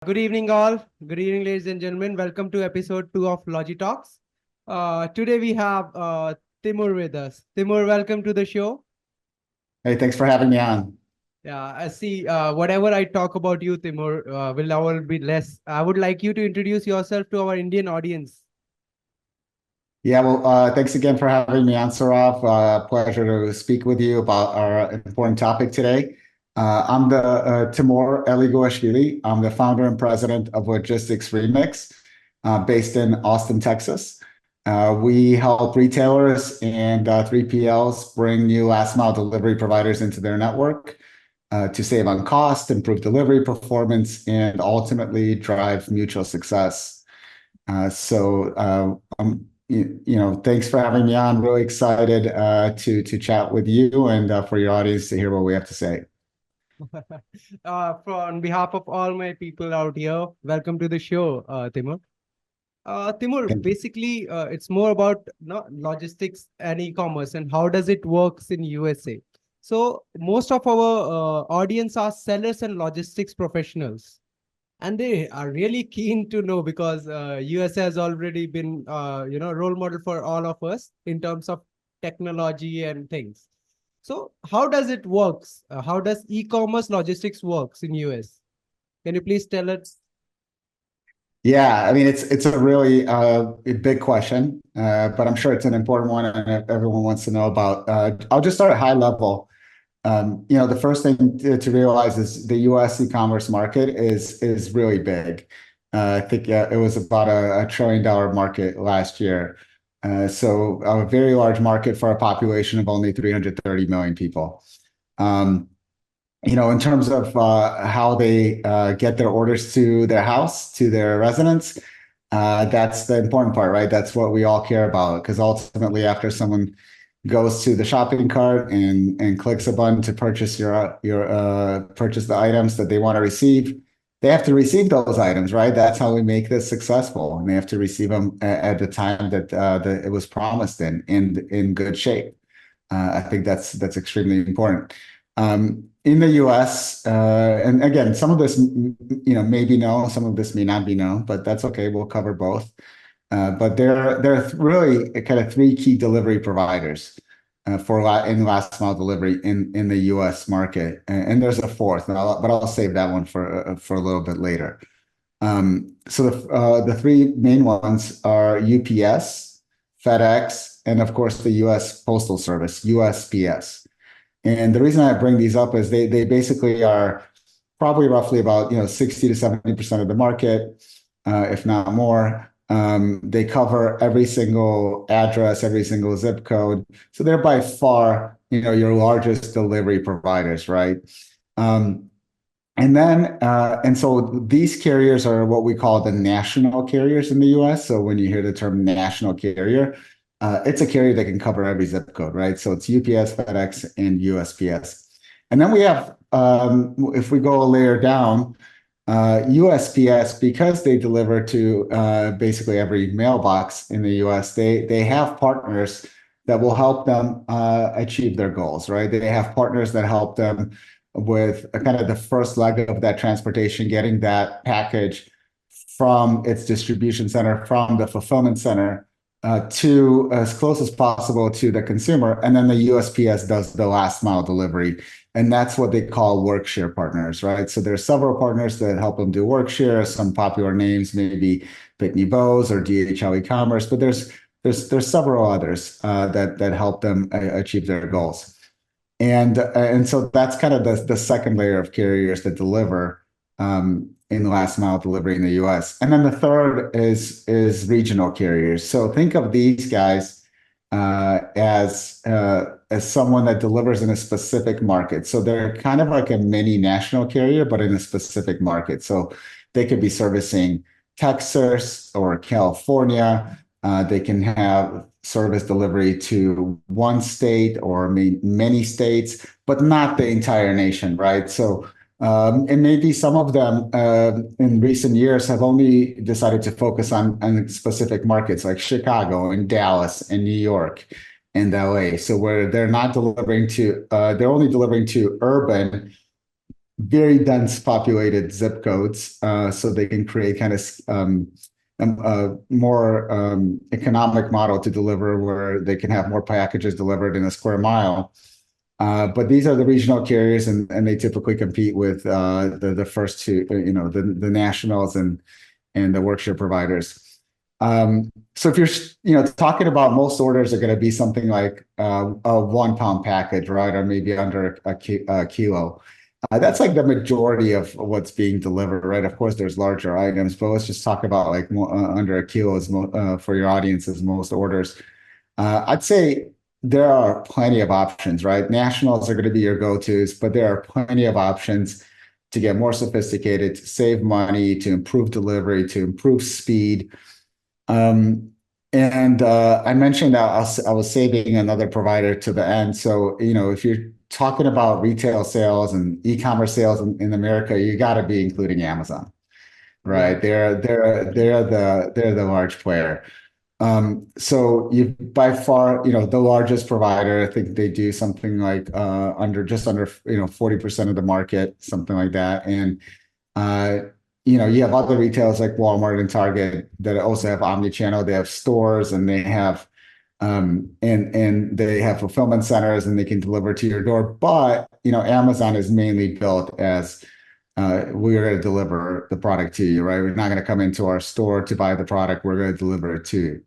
Good evening, all. Good evening, ladies and gentlemen. Welcome to episode 2 of LogiTalks. Today we have Timur with us. Timur, welcome to the show. Hey, thanks for having me on. Yeah, I see. Whatever I talk about you, Timur, will all be less. I would like you to introduce yourself to our Indian audience. Thanks again for having me on, Sourav. Pleasure to speak with you about our important topic today. I'm the Timur Eliguilashvili. I'm the founder and president of Logistics Remix, based in Austin, Texas. We help retailers and 3PLs bring new last mile delivery providers into their network to save on cost, improve delivery performance, and ultimately drive mutual success. Thanks for having me on. Really excited to chat with you and for your audience to hear what we have to say. On behalf of all my people out here, welcome to the show, Timur. Timur, basically, it's more about logistics and e-commerce and how does it works in USA. So most of our audience are sellers and logistics professionals, and they are really keen to know because USA has already been, role model for all of us in terms of technology and things. So how does it works? How does e-commerce logistics works in US? Can you please tell us? Yeah, I mean it's a really big question, but I'm sure it's an important one, and everyone wants to know about. I'll just start at high level. The first thing to realize is the U.S. e-commerce market is really big. I think it was about a $1 trillion market last year. So a very large market for a population of only 330 million people. In terms of how they get their orders to their house, to their residence, that's the important part, right? That's what we all care about, because ultimately, after someone goes to the shopping cart and clicks a button to purchase purchase the items that they want to receive, they have to receive those items, right? That's how we make this successful, and they have to receive them at the time that it was promised in good shape. I think that's extremely important. In the U.S., and again, some of this, may be known, some of this may not be known, but that's okay. We'll cover both. But there are really kind of three key delivery providers in last mile delivery in the U.S. market, and there's a fourth, but I'll save that one for a little bit later. So the three main ones are UPS, FedEx, and of course the U.S. Postal Service, USPS. And the reason I bring these up is they basically are probably roughly about 60 to 70% of the market, if not more. They cover every single address, every single zip code. So they're by far, your largest delivery providers, right? And so these carriers are what we call the national carriers in the US. So when you hear the term national carrier, it's a carrier that can cover every zip code, right? So it's UPS, FedEx, and USPS. And then we have, if we go a layer down, USPS, because they deliver to basically every mailbox in the US, they have partners that will help them achieve their goals, right? They have partners that help them with kind of the first leg of that transportation, getting that package from its distribution center, from the fulfillment center, to as close as possible to the consumer. And then the USPS does the last mile delivery. And that's what they call workshare partners, right? So there's several partners that help them do workshare. Some popular names, maybe Pitney Bowes or DHL e-commerce, but there's several others that help them achieve their goals. And so that's kind of the second layer of carriers that deliver in last mile delivery in the US. And then the third is regional carriers. So think of these guys as someone that delivers in a specific market. So they're kind of like a mini national carrier, but in a specific market. So they could be servicing Texas or California. They can have service delivery to one state or many states, but not the entire nation, right? So and maybe some of them in recent years have only decided to focus on specific markets like Chicago and Dallas and New York and LA. So where they're not delivering to, they're only delivering to urban very dense populated zip codes, so they can create kind of a more economic model to deliver where they can have more packages delivered in a square mile. But these are the regional carriers, and they typically compete with the first two, the nationals and the workshare providers. So if you're talking about, most orders are going to be something like a 1 pound package, right, or maybe under a kilo. That's like the majority of what's being delivered, right? Of course, there's larger items, but let's just talk about like under a kilo for your audiences, most orders. I'd say there are plenty of options, right? Nationals are going to be your go-tos, but there are plenty of options to get more sophisticated, to save money, to improve delivery, to improve speed. I mentioned I was saving another provider to the end. So, if you're talking about retail sales and e-commerce sales in America, you got to be including Amazon, right? Yeah. They're the large player. So you by far, the largest provider. I think they do something like just under 40% of the market, something like that. And you have other retailers like Walmart and Target that also have omni-channel. They have stores, and they have and they have fulfillment centers, and they can deliver to your door. But Amazon is mainly built as we're going to deliver the product to you, right? We're not going to come into our store to buy the product. We're going to deliver it to you.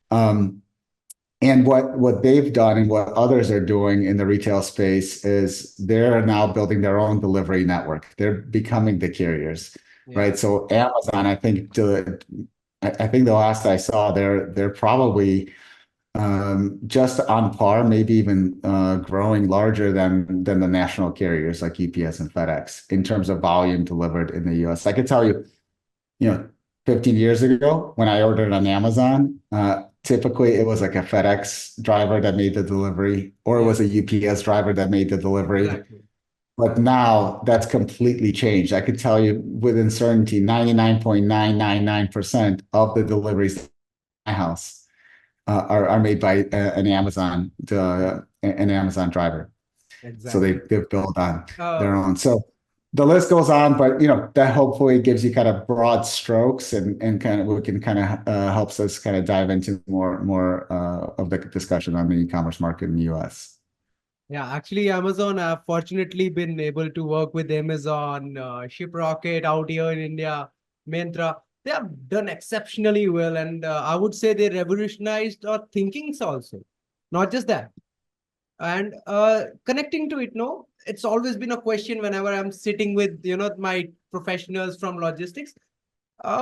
And what they've done and what others are doing in the retail space is they're now building their own delivery network. They're becoming the carriers, right? Yeah. So Amazon, I think the last I saw, they're probably just on par, maybe even growing larger than the national carriers like UPS and FedEx in terms of volume delivered in the US. I could tell you, 15 years ago when I ordered on Amazon, typically it was like a FedEx driver that made the delivery, or it was a UPS driver that made the delivery. Exactly. But now that's completely changed. I could tell you with certainty, 99.999% of the deliveries in my house are made by an Amazon driver. So Exactly. they've built on Uh, their own. So the list goes on, but that hopefully gives you kind of broad strokes, and kind of we can kind of helps us kind of dive into more of the discussion on the e-commerce market in the US. Yeah, actually, Amazon, I've fortunately been able to work with Amazon, ShipRocket out here in India, Myntra. They have done exceptionally well, and I would say they revolutionized our thinkings also. Not just that. And connecting to it, no, it's always been a question whenever I'm sitting with, my professionals from logistics.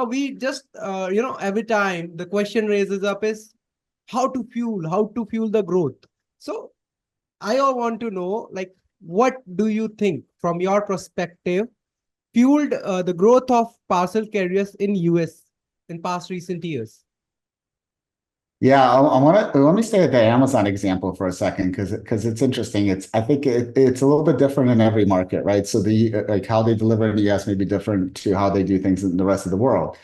We just, every time the question raises up is how to fuel the growth. So I all want to know, like, what do you think from your perspective fueled the growth of parcel carriers in US in past recent years? Yeah, I want to let me stay at the Amazon example for a second because it's interesting. I think it's a little bit different in every market, right? So like how they deliver in the US may be different to how they do things in the rest of the world.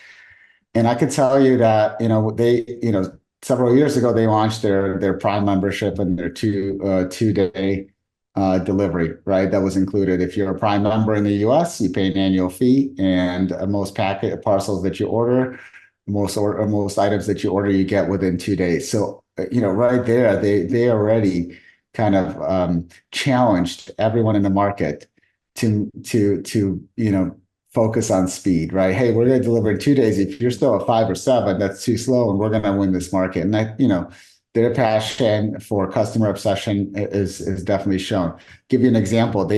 And I could tell you that, several years ago they launched their Prime membership and their two-day delivery, right? That was included. If you're a Prime member in the US, you pay an annual fee, and most packet parcels that you order, most items that you order, you get within 2 days. So, right there, they already kind of challenged everyone in the market to focus on speed, right? Hey, we're going to deliver in 2 days. If you're still at 5 or 7, that's too slow, and we're going to win this market. And their passion for customer obsession is definitely shown. Give you an example.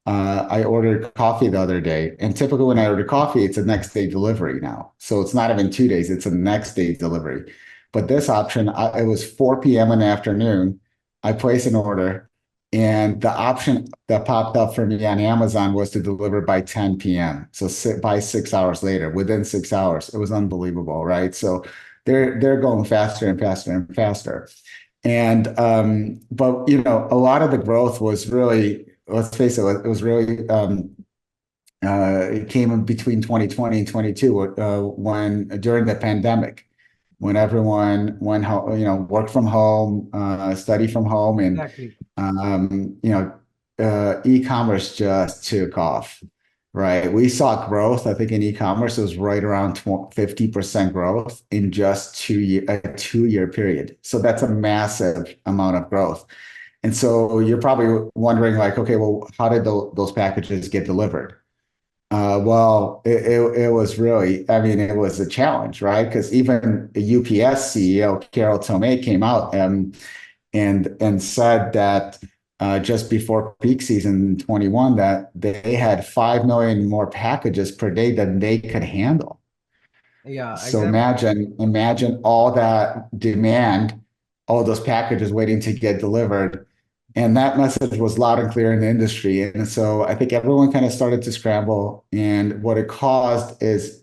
I ordered coffee the other day, and typically when I order coffee, it's a next day delivery now. So it's not even 2 days, it's a next day delivery. But this option, it was 4 p.m. in the afternoon. I placed an order, and the option that popped up for me on Amazon was to deliver by 10 p.m. So by 6 hours later, within 6 hours. It was unbelievable, right? So they're going faster and faster and faster. And but a lot of the growth was really, let's face it was really it came in between 2020 and 22 when during the pandemic, when everyone went home, worked from home, study from home, and Exactly. um, you know e-commerce just took off, right? We saw growth. I think in e-commerce it was right around 50% growth in just a 2-year period. So that's a massive amount of growth. And so you're probably wondering, like, okay, well, how did those packages get delivered? It was really, I mean, it was a challenge, right? Because even the UPS CEO, Carol Tomei, came out and said that just before peak season 21, that they had 5 million more packages per day than they could handle. Yeah, So exactly. imagine all that demand, all those packages waiting to get delivered. And that message was loud and clear in the industry. And so I think everyone kind of started to scramble. And what it caused is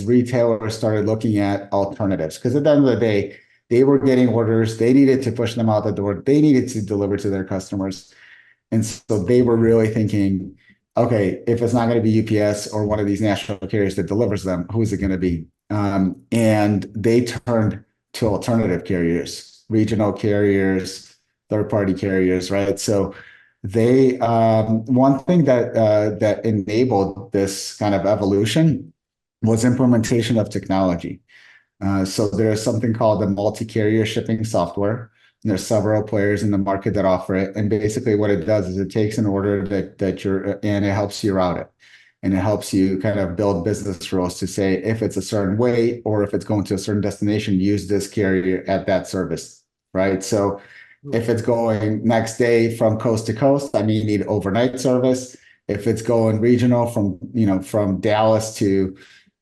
retailers started looking at alternatives. Because at the end of the day, they were getting orders, they needed to push them out the door, they needed to deliver to their customers. And so they were really thinking, okay, if it's not going to be UPS or one of these national carriers that delivers them, who is it going to be? And they turned to alternative carriers, regional carriers, third-party carriers, right? So they one thing that enabled this kind of evolution was implementation of technology. So there's something called the multi-carrier shipping software. And there's several players in the market that offer it. And basically what it does is it takes an order that you're and it helps you route it. And it helps you kind of build business rules to say if it's a certain way or if it's going to a certain destination, use this carrier at that service, right? So if it's going next day from coast to coast, I may need overnight service. If it's going regional from Dallas to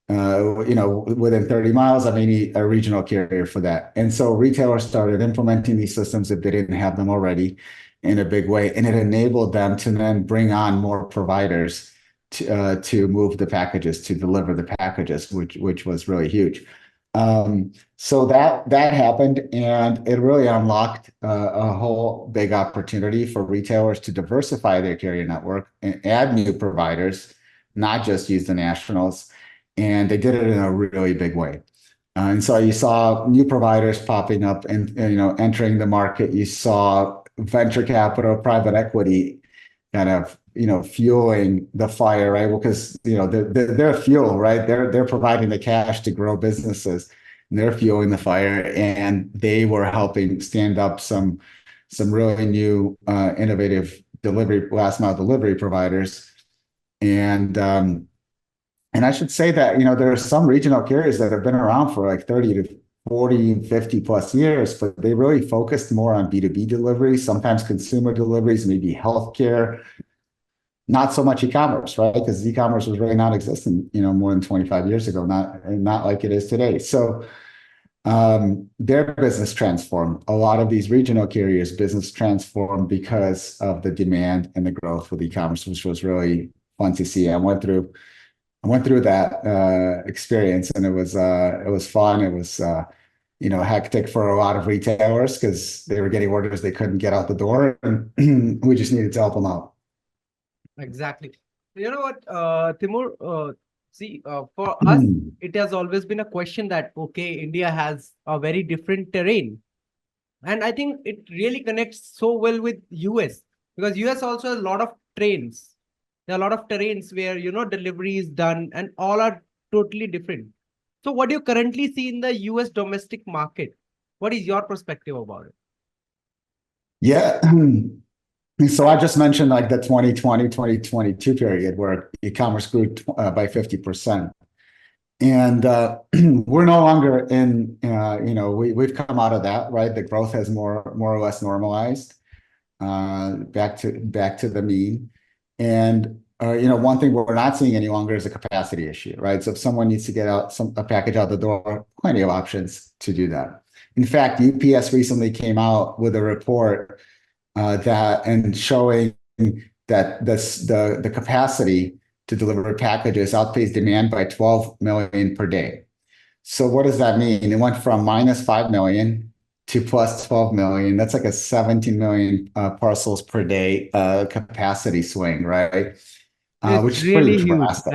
within 30 miles, I may need a regional carrier for that. And so retailers started implementing these systems if they didn't have them already in a big way. And it enabled them to then bring on more providers to move the packages, to deliver the packages, which was really huge. So that happened, and it really unlocked a whole big opportunity for retailers to diversify their carrier network and add new providers, not just use the nationals. And they did it in a really big way. And so you saw new providers popping up and entering the market. You saw venture capital, private equity kind of fueling the fire, right? Because they're fuel, right? They're providing the cash to grow businesses, and they're fueling the fire, and they were helping stand up some really new innovative last mile delivery providers. And I should say that, there are some regional carriers that have been around for like 30 to 40, 50 plus years, but they really focused more on B2B deliveries, sometimes consumer deliveries, maybe healthcare, not so much e-commerce, right? Because e-commerce was really non-existent, more than 25 years ago, not like it is today. So their business transformed. A lot of these regional carriers' business transformed because of the demand and the growth with e-commerce, which was really fun to see. I went through that experience, and it was fun. It was hectic for a lot of retailers because they were getting orders they couldn't get out the door, and we just needed to help them out. Exactly. You know what, Timur, for us, it has always been a question that, okay, India has a very different terrain. And I think it really connects so well with US, because US also has a lot of trains. There are a lot of terrains where, delivery is done and all are totally different. So what do you currently see in the US domestic market? What is your perspective about it? Yeah. So I just mentioned like the 2020, 2022 period where e-commerce grew by 50%. And we're no longer in, we've come out of that, right? The growth has more or less normalized back to the mean. And one thing we're not seeing any longer is a capacity issue, right? So if someone needs to get a package out the door, plenty of options to do that. In fact, UPS recently came out with a report showing that the capacity to deliver packages outpaced demand by 12 million per day. So what does that mean? It went from minus 5 million to plus 12 million. That's like a 17 million parcels per day capacity swing, right? Which It's is pretty really huge. drastic.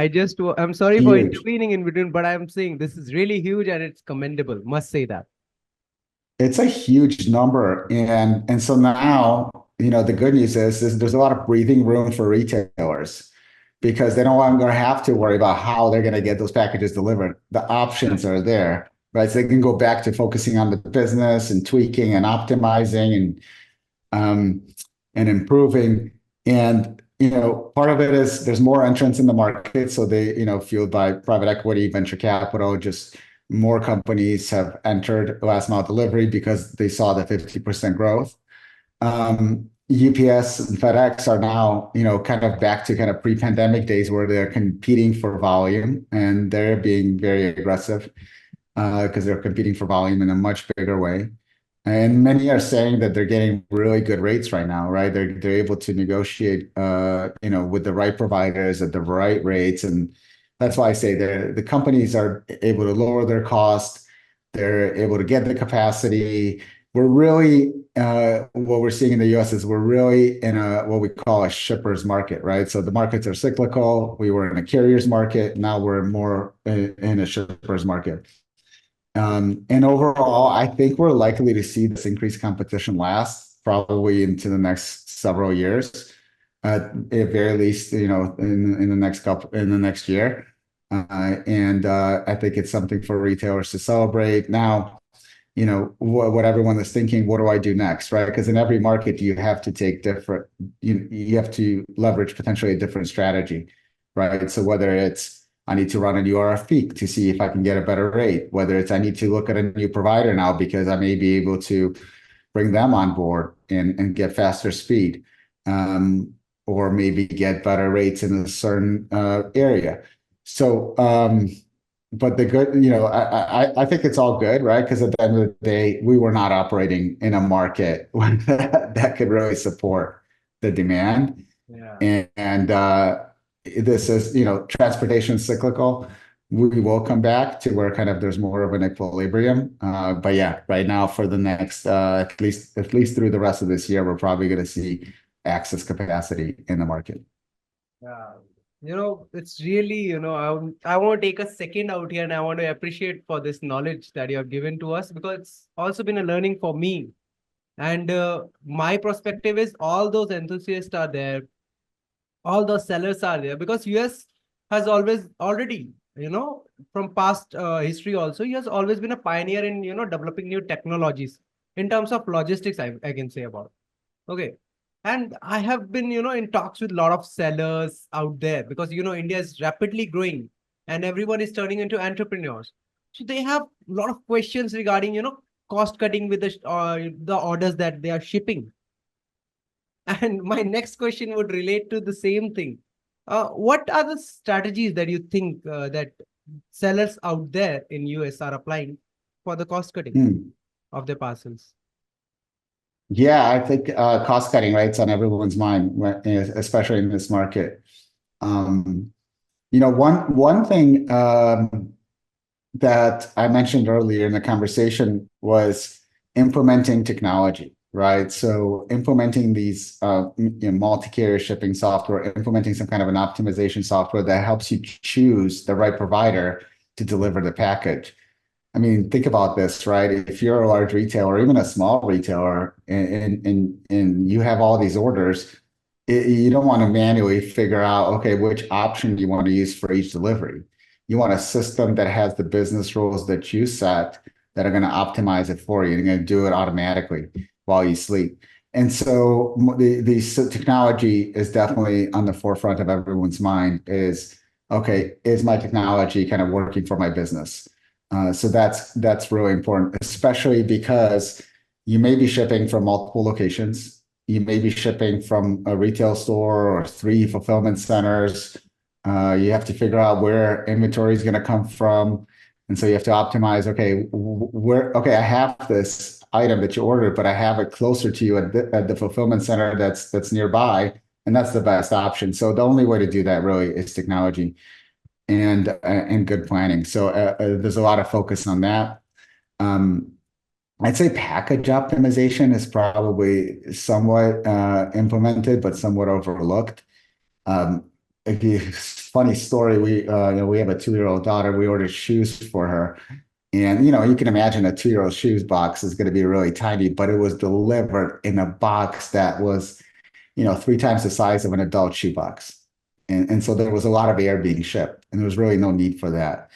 I'm sorry for Huge. intervening in between, but I'm saying this is really huge and it's commendable. Must say that. It's a huge number. And so now the good news is there's a lot of breathing room for retailers because they don't want to have to worry about how they're going to get those packages delivered. The options are there, right? So they can go back to focusing on the business and tweaking and optimizing um, and improving. And part of it is there's more entrants in the market, so they, fueled by private equity, venture capital, just more companies have entered last mile delivery because they saw the 50% growth. UPS and FedEx are now, kind of back to kind of pre-pandemic days where they're competing for volume and they're being very aggressive because they're competing for volume in a much bigger way. And many are saying that they're getting really good rates right now, right? They're able to negotiate, with the right providers at the right rates, and that's why I say the companies are able to lower their cost. They're able to get the capacity. We're really what we're seeing in the U.S. is we're really in a what we call a shippers market, right? So the markets are cyclical. We were in a carriers market. Now we're more in a shippers market. And overall, I think we're likely to see this increased competition last probably into the next several years, at very least, in the next year. And I think it's something for retailers to celebrate. Now, what everyone is thinking, what do I do next, right? Because in every market, you have to take different, you have to leverage potentially a different strategy, right? So whether it's I need to run a new RFP to see if I can get a better rate, whether it's I need to look at a new provider now because I may be able to bring them on board and get faster speed, or maybe get better rates in a certain area. So, but the good, I think it's all good, right? Because at the end of the day, we were not operating in a market that could really support the demand. Yeah. And this is, transportation cyclical. We will come back to where kind of there's more of an equilibrium. But yeah, right now for the next at least through the rest of this year, we're probably going to see excess capacity in the market. Yeah. It's really, I want to take a second out here and I want to appreciate for this knowledge that you have given to us because it's also been a learning for me. And my perspective is all those enthusiasts are there, all those sellers are there because US has already, from past history also, he has always been a pioneer in, developing new technologies in terms of logistics, I can say about. Okay. And I have been, in talks with a lot of sellers out there because, India is rapidly growing and everyone is turning into entrepreneurs. So they have a lot of questions regarding, cost cutting with the orders that they are shipping. And my next question would relate to the same thing. What are the strategies that you think that sellers out there in US are applying for the cost cutting of their parcels? Yeah, I think cost cutting, right? It's on everyone's mind, especially in this market. One thing that I mentioned earlier in the conversation was implementing technology, right? So implementing these multi-carrier shipping software, implementing some kind of an optimization software that helps you choose the right provider to deliver the package. I mean, think about this, right? If you're a large retailer, or even a small retailer, and you have all these orders, you don't want to manually figure out, okay, which option you want to use for each delivery. You want a system that has the business rules that you set that are going to optimize it for you. You're going to do it automatically while you sleep. And so the technology is definitely on the forefront of everyone's mind is, okay, is my technology kind of working for my business? So that's really important, especially because you may be shipping from multiple locations. You may be shipping from a retail store or 3 fulfillment centers. You have to figure out where inventory is going to come from. And so you have to optimize, okay, I have this item that you ordered, but I have it closer to you at the fulfillment center that's nearby, and that's the best option. So the only way to do that really is technology and good planning. So there's a lot of focus on that. I'd say package optimization is probably somewhat implemented, but somewhat overlooked. Funny story. We have a 2-year-old daughter. We ordered shoes for her, And, you can imagine a 2-year-old shoes box is going to be really tiny, but it was delivered in a box that was, 3 times the size of an adult shoe box. And so there was a lot of air being shipped, and there was really no need for that.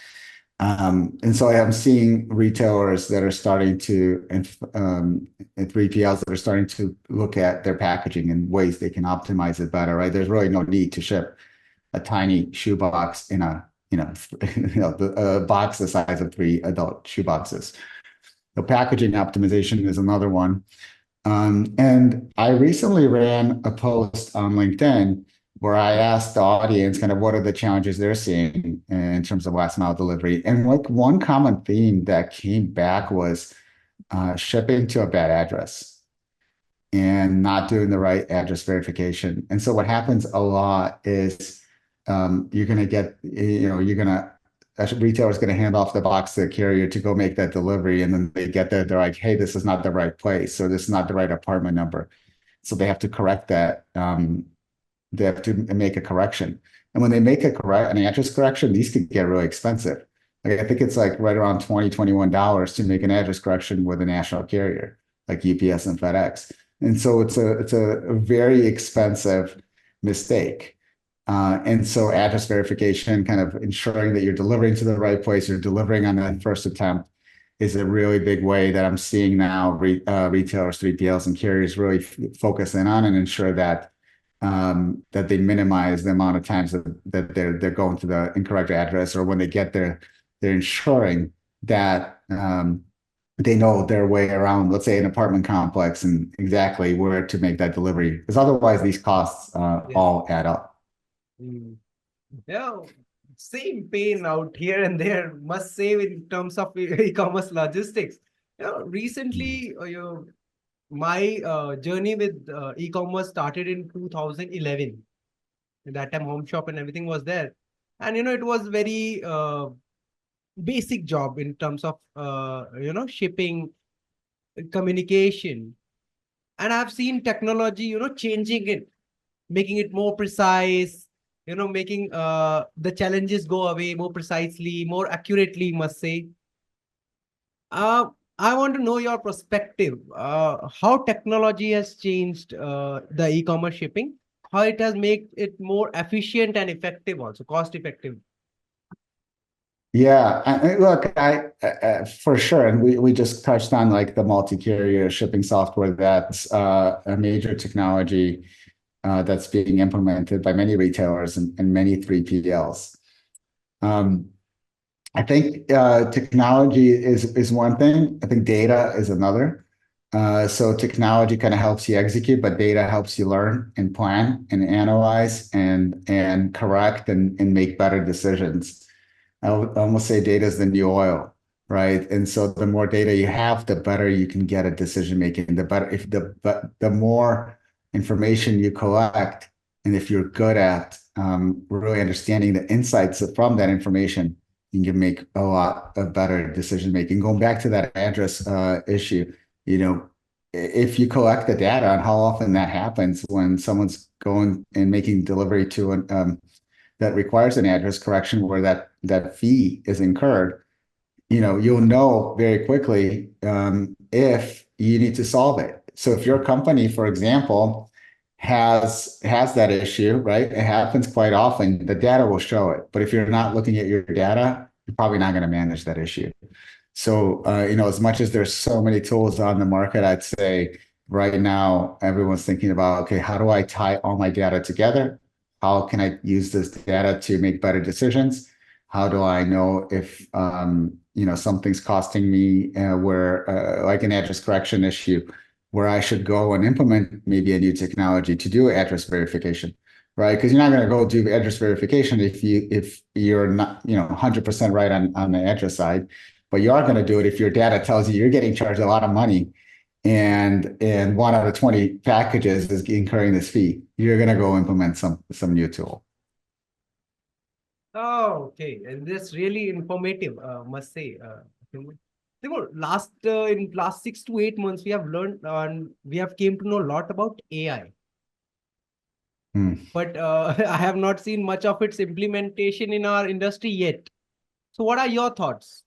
And so I'm seeing retailers that are starting to, and 3PLs that are starting to look at their packaging and ways they can optimize it better, right? There's really no need to ship a tiny shoe box in a, a box the size of 3 adult shoe boxes. The packaging optimization is another one. And I recently ran a post on LinkedIn where I asked the audience kind of what are the challenges they're seeing in terms of last mile delivery. And like one common theme that came back was shipping to a bad address and not doing the right address verification. And so what happens a lot is you're going to get, a retailer is going to hand off the box to the carrier to go make that delivery. And then they get there, they're like, hey, this is not the right place. So this is not the right apartment number. So they have to correct that. They have to make a correction. And when they make an address correction, these could get really expensive. Like I think it's like right around $21 to make an address correction with a national carrier like UPS and FedEx. And so it's a very expensive mistake. And so address verification, kind of ensuring that you're delivering to the right place, you're delivering on that first attempt, is a really big way that I'm seeing now retailers, 3PLs, and carriers really focus in on and ensure that that they minimize the amount of times that they're going to the incorrect address, or when they get there, they're ensuring that they know their way around, let's say, an apartment complex and exactly where to make that delivery. Because otherwise, these costs Yes. all add up. Mm. Yeah, same pain out here and there, must say, in terms of e-commerce logistics. Recently, my journey with e-commerce started in 2011. At that time, Home Shop and everything was there. And, it was very basic job in terms of, shipping, communication. And I've seen technology, changing it, making it more precise, making the challenges go away more precisely, more accurately, must say. Uh, I want to know your perspective. How technology has changed the e-commerce shipping, how it has made it more efficient and effective, also cost effective. Yeah, look, I for sure, and we just touched on like the multi-carrier shipping software. That's a major technology that's being implemented by many retailers and many 3PLs. I think technology is one thing. I think data is another. So technology kind of helps you execute, but data helps you learn and plan and analyze and correct and make better decisions. I almost say data is the new oil, right? And so the more data you have, the better you can get at decision making. The better if the more information you collect, and if you're good at really understanding the insights from that information, you can make a lot of better decision making. Going back to that address issue, if you collect the data on how often that happens when someone's going and making delivery to an that requires an address correction where that fee is incurred, you'll know very quickly if you need to solve it. So if your company, for example, has that issue, right? It happens quite often. The data will show it. But if you're not looking at your data, you're probably not going to manage that issue. So, as much as there's so many tools on the market, I'd say right now everyone's thinking about, okay, how do I tie all my data together? How can I use this data to make better decisions? How do I know if something's costing me where like an address correction issue where I should go and implement maybe a new technology to do address verification, right? Because you're not going to go do address verification if you're not 100% right on the address side, but you are going to do it if your data tells you you're getting charged a lot of money and 1 out of 20 packages is incurring this fee. You're going to go implement some new tool. Oh, okay. And this really informative, must say. Timur. Timur, in last 6 to 8 months, we have learned and we have came to know a lot about AI. But I have not seen much of its implementation in our industry yet. So what are your thoughts?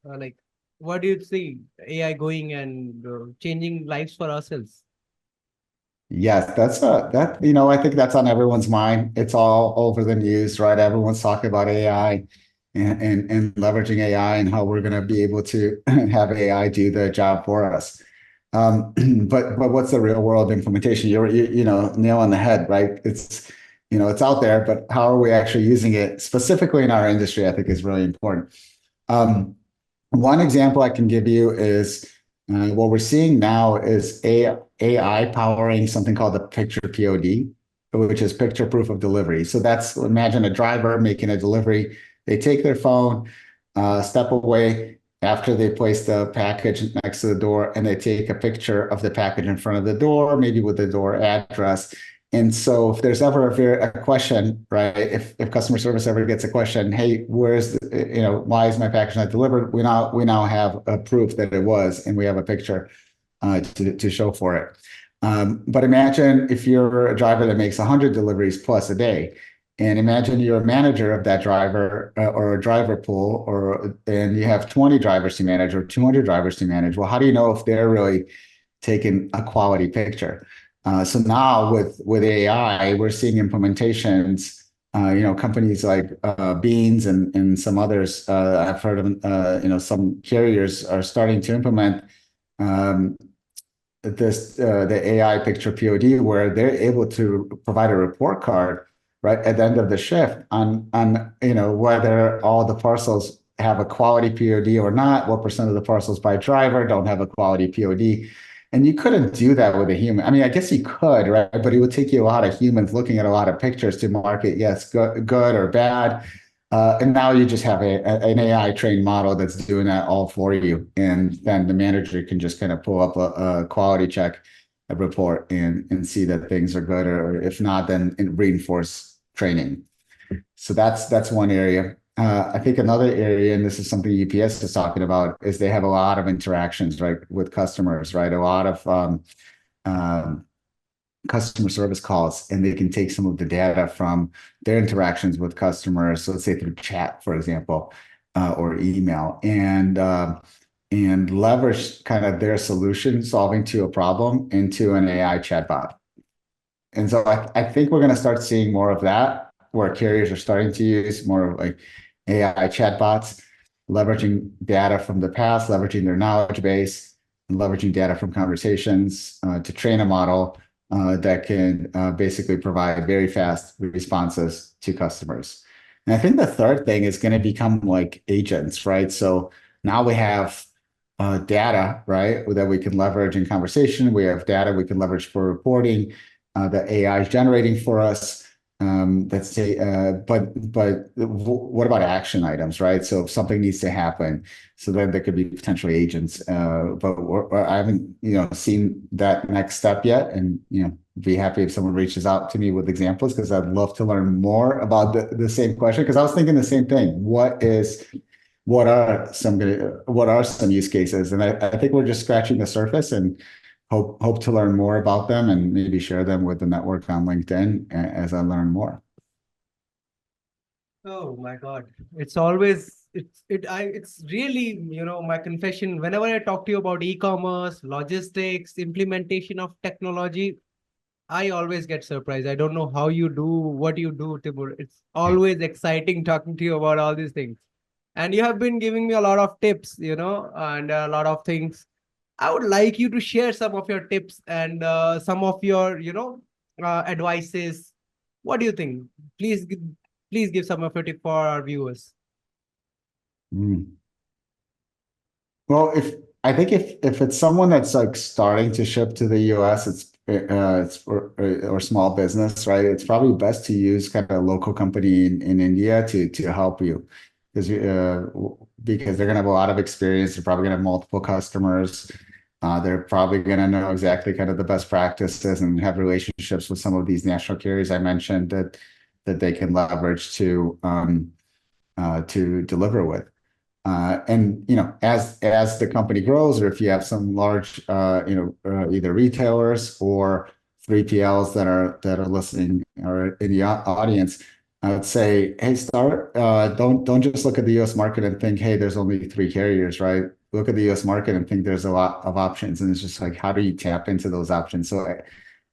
What do you see AI going and changing lives for ourselves? Yes, I think that's on everyone's mind. It's all over the news, right? Everyone's talking about AI and leveraging AI and how we're going to be able to have AI do the job for us. But what's the real world implementation? Nail on the head, right? It's out there, but how are we actually using it specifically in our industry? I think is really important. Um, One example I can give you is what we're seeing now is AI powering something called the picture POD, which is picture proof of delivery. So that's, imagine a driver making a delivery. They take their phone, step away after they place the package next to the door, and they take a picture of the package in front of the door, maybe with the door address. And so if there's ever a question, right, if customer service ever gets a question, hey, why is my package not delivered? We now have a proof that it was, and we have a picture to show for it. But imagine if you're a driver that makes 100 deliveries plus a day, and imagine you're a manager of that driver or a driver pool, and you have 20 drivers to manage or 200 drivers to manage. Well, how do you know if they're really taking a quality picture? So now with AI, we're seeing implementations. Companies like Beans and some others. I've heard of. Some carriers are starting to implement um, the AI picture POD, where they're able to provide a report card right at the end of the shift on whether all the parcels have a quality POD or not, what percent of the parcels by driver don't have a quality POD. And you couldn't do that with a human. I mean, I guess you could, right? But it would take you a lot of humans looking at a lot of pictures to mark it, yes, good or bad. And now you just have an AI trained model that's doing that all for you. And then the manager can just kind of pull up a quality check, a report, and see that things are good, or if not, then reinforce training. So that's one area. I think another area, and this is something UPS is talking about, is they have a lot of interactions, right, with customers, right? A lot of um, customer service calls, and they can take some of the data from their interactions with customers. So let's say through chat, for example, or email, and leverage kind of their solution solving to a problem into an AI chatbot. And so I think we're going to start seeing more of that, where carriers are starting to use more of like AI chatbots, leveraging data from the past, leveraging their knowledge base, and leveraging data from conversations to train a model that can basically provide very fast responses to customers. And I think the third thing is going to become like agents, right? So now we have data, right, that we can leverage in conversation. We have data we can leverage for reporting that AI is generating for us. But what about action items, right? So if something needs to happen, so then there could be potentially agents. But I haven't, seen that next step yet, and be happy if someone reaches out to me with examples, because I'd love to learn more about the same question. Because I was thinking the same thing. What are some use cases? And I think we're just scratching the surface, and hope to learn more about them and maybe share them with the network on LinkedIn as I learn more. Oh my God. It's really, my confession. Whenever I talk to you about e-commerce, logistics, implementation of technology, I always get surprised. I don't know how you do what you do, Timur. It's always exciting talking to you about all these things. And you have been giving me a lot of tips, and a lot of things. I would like you to share some of your tips and some of your, advices. What do you think? Please, please give some of your tip for our viewers. Mm. Well, if it's someone that's like starting to ship to the US, or small business, right? It's probably best to use kind of a local company in India to help you, because they're gonna have a lot of experience. They're probably gonna have multiple customers. They're probably gonna know exactly kind of the best practices and have relationships with some of these national carriers I mentioned that they can leverage to deliver with. And as the company grows, or if you have some large, either retailers or 3PLs that are listening or in the audience, I would say, hey, start. Don't just look at the U.S. market and think, hey, there's only three carriers, right? Look at the U.S. market and think there's a lot of options, and it's just like, how do you tap into those options? So,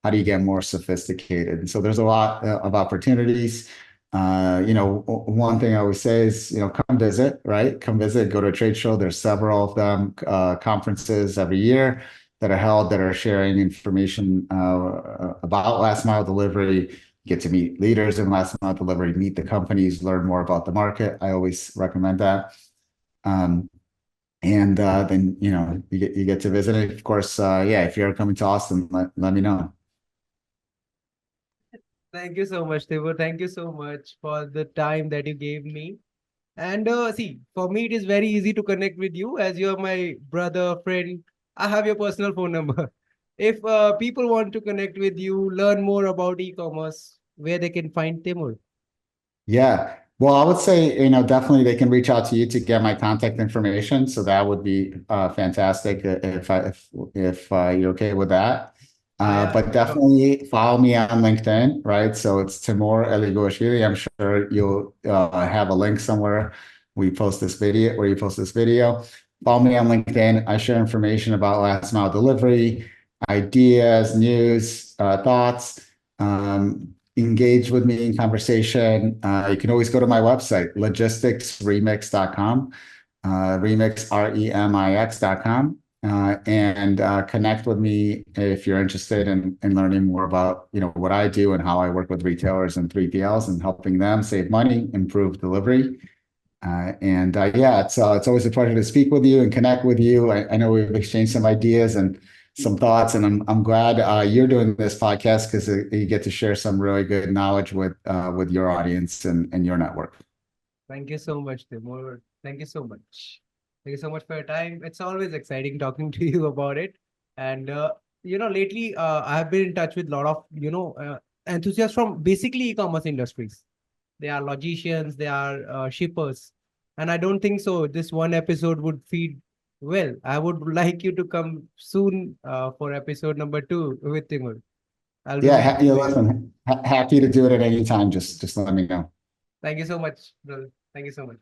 how do you get more sophisticated? And so, there's a lot of opportunities. One thing I always say is, come visit, right? Come visit, go to a trade show. There's several of them, conferences every year that are held that are sharing information about last mile delivery. Get to meet leaders in last mile delivery, meet the companies, learn more about the market. I always recommend that. And then you get to visit it. Of course, yeah, if you're coming to Austin, let me know. Thank you so much, Timur. Thank you so much for the time that you gave me. And see, for me, it is very easy to connect with you as you're my brother, friend. I have your personal phone number. If people want to connect with you, learn more about e-commerce, where they can find Timur. Yeah. Well, I would say, definitely they can reach out to you to get my contact information. So that would be fantastic if you're okay with that. Yeah, But sure. definitely follow me on LinkedIn, right? So it's Timur Eliguilashvili. I'm sure you'll have a link somewhere where you post this video. Follow me on LinkedIn. I share information about last mile delivery, ideas, news, thoughts. Engage with me in conversation. You can always go to my website, logisticsremix.com, remix.com, and connect with me if you're interested in learning more about what I do and how I work with retailers and 3PLs and helping them save money, improve delivery. Yeah, it's always a pleasure to speak with you and connect with you. I know we've exchanged some ideas and some thoughts, and I'm glad you're doing this podcast because you get to share some really good knowledge with your audience and your network. Thank you so much, Timur. Thank you so much. Thank you so much for your time. It's always exciting talking to you about it. And lately I've been in touch with a lot of enthusiasts from basically e-commerce industries. They are logicians, they are shippers, and I don't think so. This one episode would feed well. I would like you to come soon for episode number 2 with Timur. I'll be Yeah, waiting for you. listen, happy to do it at any time. Just let me know. Thank you so much, brother. Thank you so much.